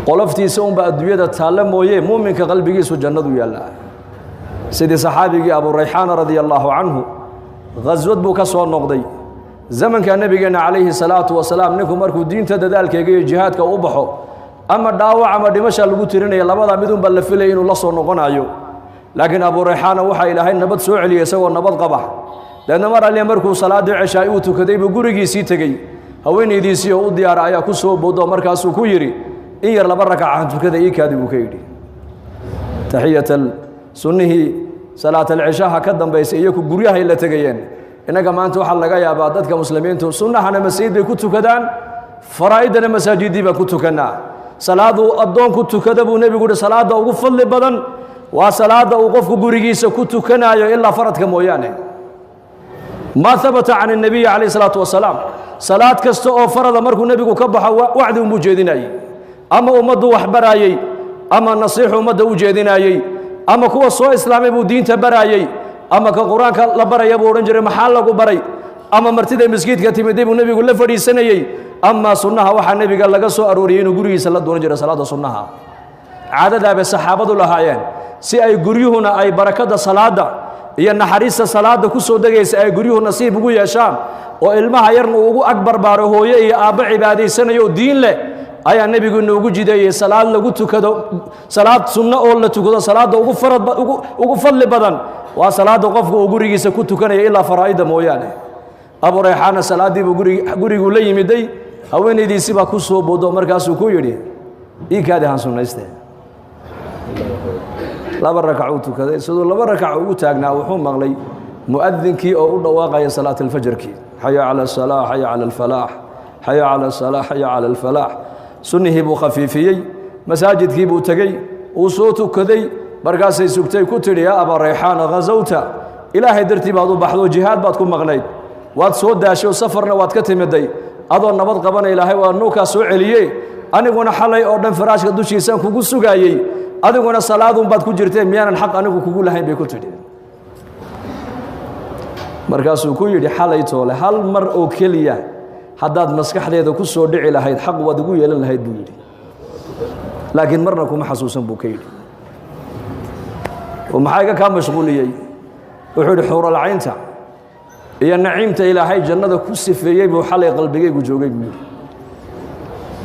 qoloftiisa unba adduunyada taalla mooye muuminka qalbigiisu jannadu yaallaa sidii saxaabigii abu rayxaan radiyallahu anhu ghazwad buu ka soo noqday zamanka nabigeena calayhi salaatu wasalaam ninku markuu diinta dadaalkeega iyo jihaadka u baxo ama dhaawac ama dhimasha lagu tirinaya labada midun bal la filay inuu la soo noqonayo laakiin abu rayxaan waxa ilaahay nabad soo celiyay isagoo nabad qaba dadna mar alle markuu salaada cishaa uu tukaday buu gurigiisii tagay haweenaydiisii oo u diyaar ayaa ku soo boodo markaas uu ku yiri in yar laba rakac tukada ii kaadi buu ka yiri tahiyatul sunnihi salaatul cishaa ka dambeysay iyo ku guryaha la tagayeen inaga maanta waxa laga yaabaa dadka muslimiintu sunnahana masjid bay ku tukadaan faraa'idana masaajidii ba ku tukanaa salaadu adoon ku tukada buu nabigu salaada ugu fadli badan waa salaada uu qofku gurigiisa ku tukanayo ilaa faradka mooyaane ma thabata an an-nabiy alayhi salatu wasalaam salaad kasta oo farada markuu nabigu ka baxo wacdi uu jeedinayay ama ummadu wax baraayay ama nasiixu ummadu u jeedinayay ama kuwa soo islaamay buu diinta baraayay ama ka quraanka la baraya buu oran jiray maxaa lagu baray ama martida masjidka timid buu nabigu la fadhiisanayay ama sunnaha waxa nabiga laga soo arooriyay inuu gurigiisa la dooran jiray salaada sunnaha caadada bay saxaabadu lahaayeen si ay guryuhuna ay barakada salaada iyo naxariista salaada ku soo dagaysa ay guryuhu nasiib ugu yeeshaan oo ilmaha yarna ugu akbar baaro hooyo iyo aaba cibaadaysanayo diin leh ayaa nabigu noogu jideeyay salaad lagu tukado salaad sunna oo la tukado salaada ugu fadli badan waa salaada qofku uu gurigiisa ku tukanaya ilaa faraa'ida mooyaane abu rayxaan salaadii buu gurigu la yimiday haweenaydiisii baa ku soo boodo markaas uu ku yiri ii kaadi han sunnaystay laba rakac uu tukaday sidoo laba rakac ugu taagnaa wuxuu maqlay muadinkii oo u dhawaaqay salaat al-fajrki hayya ala as-salah hayya ala al-falah hayya ala as-salah hayya ala al-falah sunnihi buu khafiifiyay masaajidkii buu tagay uu soo tukaday markaas ay sugtay ku tiri ya aba rayhaan ghazawta ilaahay dartii baad u baxdo jihaad baad ku maqnayd waad soo daashay safarna waad ka timiday adoo nabad qabanay ilaahay waa noo ka soo celiyay aniguna xalay oo dhan faraashka dushiisa kugu sugaayay adiguna salaadun baad ku jirtay miyaanan xaq anigu kugu lahayn bay ku tiri markaas uu ku yiri xalay toole hal mar oo kaliya hadaad maskaxdeeda ku soo dhici lahayd xaq wad ugu yeelan lahayd buu yiri laakiin marna kuma xasuusan buu ka yiri ومحاجة كان مشغولية وحول حور العينتا هي النعيمة إلهي جنة كسفية بحالة قلبية وجوجي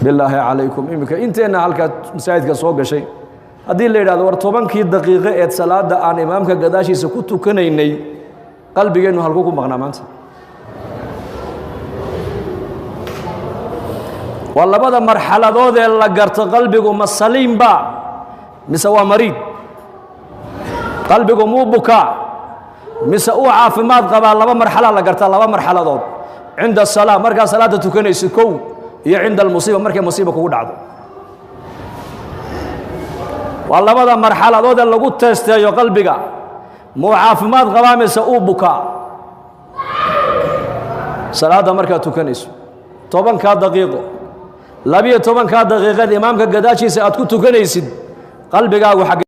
بالله عليكم إمك أنت أنا على مساعدك صوغ شيء هذه اللي هذا ورطبان كي دقيقة صلاة عن إمامك قداشي سكوت كنيني قلبي إنه هلكوكم مغنمات والله بدأ مرحلة ذو اللي قرت قلبك مسلم با مسوا مريض قلبك مو بكاء مسوا عافمات قبل لبا مرحلة لا قرت لبا مرحلة ذو عند الصلاة مركز صلاة تكنيس كو هي عند المصيبة مركز مصيبة كو دعدو والله بدأ مرحلة ذو اللي قلت تستيو قلبك مو عافمات قبل مسوا بكاء صلاة مركز تكنيس طبعا كا دقيقة لبيه طبعا كا دقيقة إمامك قداشي سأتكو تكنيسد قلبك وحق